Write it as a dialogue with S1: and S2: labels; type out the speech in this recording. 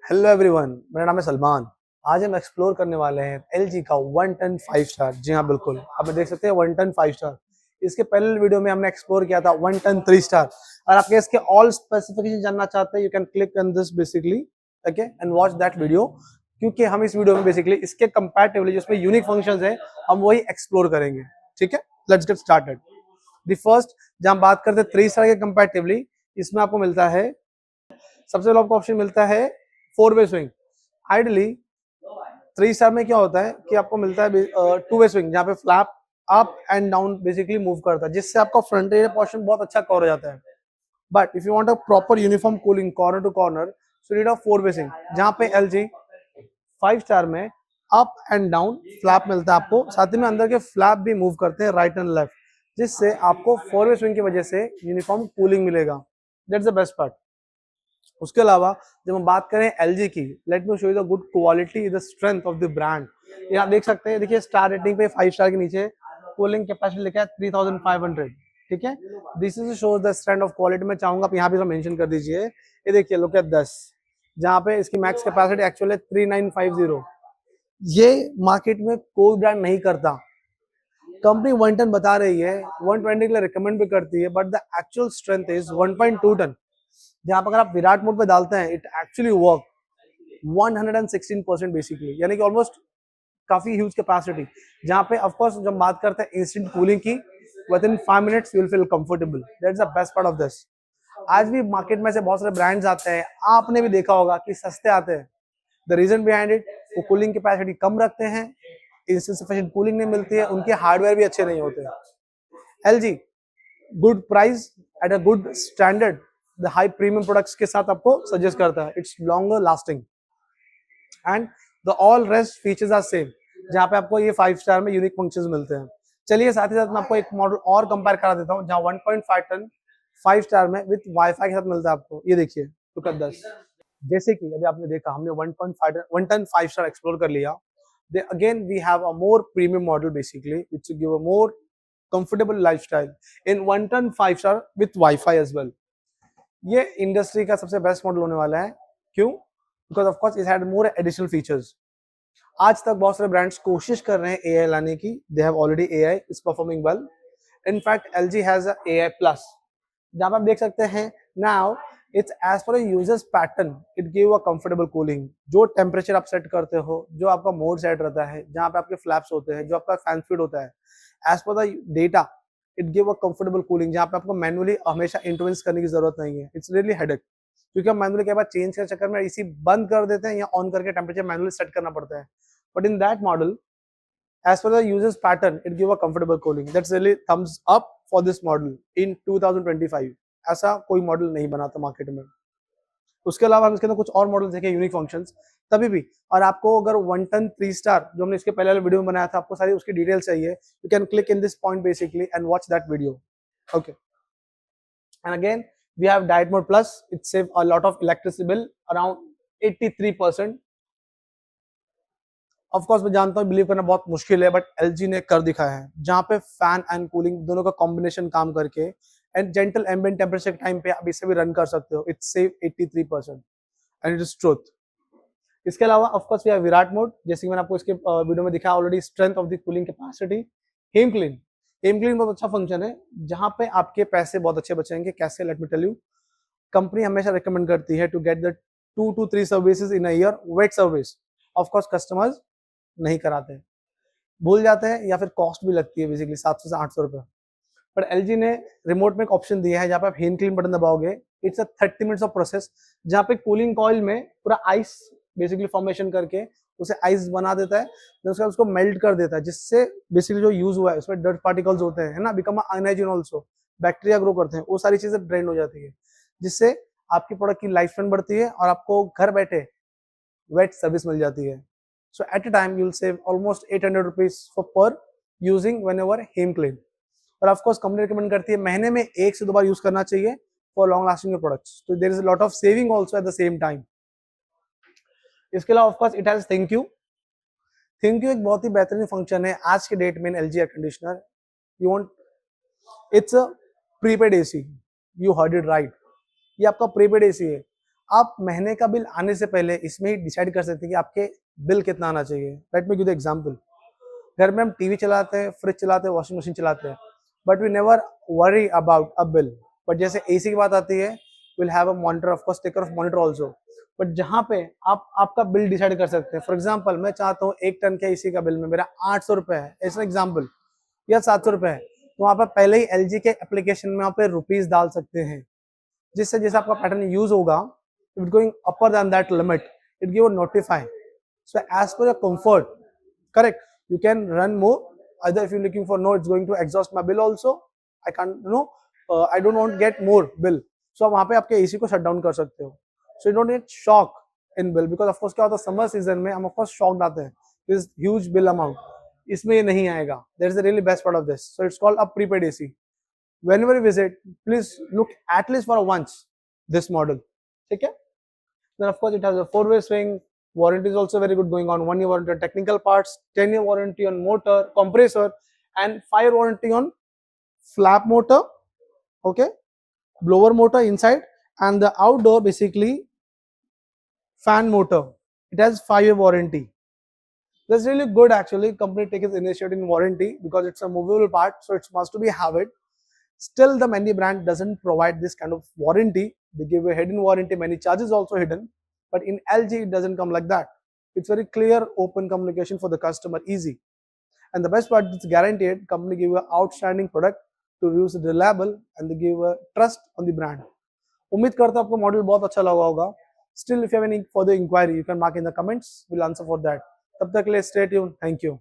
S1: Hello everyone, मेरा नाम है सलमान। आज हम एक्सप्लोर करने वाले हैं एलजी का 1 टन 5 स्टार। जी हाँ, बिल्कुल आप देख सकते हैं 1 टन 5 स्टार। इसके पहले वीडियो में हमने एक्सप्लोर किया था 1 टन 3 स्टार। और आपके इसके ऑल स्पेसिफिकेशन जानना चाहते हैं, you can click on this basically, okay, and watch that video. क्योंकि हम इस वीडियो में बेसिकली इसके कंपैरेटिवली जिसमें यूनिक फंक्शंस है हम वही एक्सप्लोर करेंगे। ठीक है, let's get started. The first, जहां हम बात करते हैं 3 स्टार के कंपैरेटिवली, इसमें आपको मिलता है, सबसे पहले आपको ऑप्शन मिलता है 4-वे स्विंग। आइडली 3 स्टार में क्या होता है कि आपको मिलता है 2-वे स्विंग, जहाँ पे flap up and down basically move करता है, जिससे आपका फ्रंट एरिया पोर्शन बहुत अच्छा कवर हो जाता है। But if you want a proper uniform cooling corner to corner, so need a 4-वे स्विंग, जहाँ पे एलजी 5 स्टार में अप एंड डाउन फ्लैप मिलता है आपको, साथ ही में अंदर के फ्लैप भी मूव करते हैं राइट एंड लेफ्ट, जिससे आपको 4-वे स्विंग की वजह से यूनिफॉर्म कूलिंग मिलेगा। That's the best part. उसके अलावा जब हम बात करें एलजी की, let me show you the good quality, the strength of the brand. ये आप देख सकते हैं, देखिए स्टार रेटिंग पे 5 स्टार के नीचे कूलिंग कैपेसिटी लिखा है 3500। ठीक है, this is shows the strength of quality. मैं चाहूंगा आप यहाँ पे मेंशन कर दीजिए। ये देखिए, लुक एट 10, जहाँ पे इसकी मैक्स कैपेसिटी एक्चुअली 3950। ये मार्केट में कोई ब्रांड नहीं करता। कंपनी 1 टन बता रही है, 120 के लिए रिकमेंड भी करती है, but the actual strength is 1.2 ton. जहां पर अगर आप विराट मोड पे डालते हैं, इट एक्चुअली वर्क 116% बेसिकली, यानी कि ऑलमोस्ट काफी ह्यूज कैपेसिटी। जहां पे ऑफ कोर्स जब बात करते हैं इंस्टेंट कूलिंग की, with in 5 minutes you will feel comfortable. That's the best part of this. आज भी मार्केट में से बहुत सारे ब्रांड्स आते हैं, आपने भी देखा होगा कि सस्ते आते हैं। द रीजन बिहाइंड इट, वो कूलिंग कैपेसिटी कम रखते हैं, इंस्टेंट सफिशिएंट कूलिंग नहीं मिलती है, उनके हार्डवेयर भी अच्छे नहीं होते। LG good price at a good standard, the high premium products के साथ आपको सजेस्ट करता है। It's longer lasting and the all rest features are same, जहाँ पे आपको ये 5 स्टार में यूनिक फंक्शंस मिलते हैं। चलिए साथ ही साथ मैं आपको एक मॉडल और कंपेयर करा देता हूँ, जहाँ 1.5 टन 5 स्टार में विद वाईफाई के साथ मिलता है आपको। ये देखिए, लुक एट दिस। जैसे कि अभी आपने देखा, हमने 1 टन 5 स्टार एक्सप्लोर कर लिया। Again we have a more premium model basically, which will give a more comfortable lifestyle in 1 ton 5 star with Wi-Fi as well. ये इंडस्ट्री का सबसे बेस्ट मॉडल होने वाला है। क्यों? Because of course it had more additional features. आज तक बहुत सारे ब्रांड्स कोशिश कर रहे हैं एआई लाने की, they have already AI, is performing well. In fact LG has a AI plus, जहां आप देख सकते हैं now it's as per users pattern, it give a comfortable cooling. जो टेम्परेचर आप सेट करते हो, जो आपका मोड सेट रहता है, जहां पे आपके फ्लैप्स होते हैं, जो आपका फैन स्पीड होता है, as per the data it give a comfortable cooling, जहां पे आपको मैनुअली हमेशा इंटरवेंस करने की जरूरत नहीं है। इट्स रियली हेडेक, क्योंकि हम मैनुअली के बाद चेंज के चक्कर में इसी बंद कर देते हैं या ऑन करके टेम्परेचर मैनुअली सेट करना पड़ता है। But in that model, as per the user's pattern, it give a comfortable cooling. That's really thumbs up for this model in 2025. ऐसा कोई मॉडल नहीं बना था मार्केट में। उसके अलावा हम इसके अंदर कुछ और मॉडल देखें, यूनिक फंक्शंस तभी भी। और आपको अगर 1 टन 3 स्टार जो हमने इसके पहले वाले वीडियो में बनाया था, आपको सारी उसकी डिटेल्स चाहिए, you can click in this point basically and watch that video. Okay, and again we have diet mode plus, it save a lot of electricity bill around 83%। Of course मैं जानता हूँ बिलीव करना बहुत मुश्किल है, but LG ने कर दिखाया है, जहाँ पे फैन एंड कूलिंग दोनों का कॉम्बिनेशन काम करके एंड जेंटल एम्बिएंट टेम्परेचर के टाइम पे आप इसे भी रन कर सकते हो। It's save 83% and it is truth. इसके अलावा of course we have Virat mode, जैसे कि मैंने आपको इसके वीडियो में दिखाया already, strength of the cooling capacity. Hem clean, hem clean बहुत अच्छा फंक्शन है, जहाँ पे आपके पैसे बहुत अच्छे बचेंगे। कैसे? Let me tell you. Company हमेशा रिकमेंड करती है to get the 2 to 3 services in a year, wet service. Of course customers नहीं कराते हैं, भूल जाते हैं, या फिर कॉस्ट भी लगती है बेसिकली 700 से 800 रुपए। बट एलजी ने रिमोट में एक ऑप्शन दिया है, जहाँ पे आप हेन क्लीन बटन दबाओगे, it's a 30 minutes of process, जहाँ पे कूलिंग कॉइल में पूरा आइस बेसिकली फॉर्मेशन करके उसे आइस बना देता है, फिर उसके बाद उसको मेल्ट कर देता है, जिससे बेसिकली जो यूज हुआ है उसमें डर्ट पार्टिकल्स होते हैं, है ना, बिकम अनहाइजीन ऑल्सो, बैक्टीरिया ग्रो करते हैं, वो सारी चीजें ड्रेन हो जाती है, जिससे आपकी प्रोडक्ट की लाइफ स्पैन बढ़ती है और आपको घर बैठे वेट सर्विस मिल जाती है। So at a time you'll save almost 800 rupees for per using whenever Heme Clean. और ऑफ कोर्स कंपनी रिकमेंड करती है महीने में 1 से 2 बार यूज करना चाहिए फॉर लॉन्ग लास्टिंग प्रोडक्ट्स। तो there is a lot of saving also at the same time. इसके अलावा of course it has thank you. Thank you एक बहुत ही बेहतरीन फंक्शन है आज के डेट में LG air conditioner. You want, it's a prepaid AC, you heard it right, ये आपका प्रीपेड एसी है। आप महीने का बिल आने से पहले इसमें ही डिसाइड कर सकते हैं कि आपके बिल कितना आना चाहिए। Let me give the example. घर में हम टीवी चलाते हैं, फ्रिज चलाते हैं, वॉशिंग मशीन चलाते हैं, but we never worry about a bill. But जैसे एसी की बात आती है, will have a monitor, of course take care of monitor also. But जहाँ पे आप आपका बिल डिसाइड कर सकते हैं, फॉर एग्जांपल मैं चाहता हूँ 1 टन के एसी का बिल में मेरा 800 रुपए है, ऐसा एग्जाम्पल, या 700 रुपए है, तो वहाँ पे पहले ही एलजी के एप्लीकेशन में आप रुपीज डाल सकते हैं, जिससे जैसे आपका पैटर्न यूज होगा, if it's going upper than that limit, it give a notify. So as per your comfort, correct, you can run more. Either if you're looking for no, it's going to exhaust my bill also, I can't, I don't want to get more bill, so आप वहाँ पे आपके AC को shut down कर सकते हो। So you don't get shock in bill, because of course क्या होता है समर सीजन में हम of course shocked आते हैं, this huge bill amount, इसमें ये नहीं आएगा। That is the really best part of this. So it's called a prepaid AC. Whenever you visit, please look at least for once this model, ठीक है? Then of course it has a 4-way swing. Warranty is also very good, going on 1 year warranty on technical parts, 10-year warranty on motor, compressor, and 5-year warranty on flap motor, okay, blower motor inside, and the outdoor basically fan motor. It has 5-year warranty. That's really good actually. Company takes initiative in warranty because it's a movable part, so it's must to be have it. Still, the many brand doesn't provide this kind of warranty. They give a hidden warranty, many charges also hidden. But in LG, it doesn't come like that. It's very clear, open communication for the customer, easy. And the best part, it's guaranteed. Company give a outstanding product to use reliable, and they give a trust on the brand. उम्मीद करता हूं आपको model बहुत अच्छा लगा होगा। Still, if you have any further inquiry, you can mark in the comments. We'll answer for that. तब तक के लिए stay tuned. Thank you.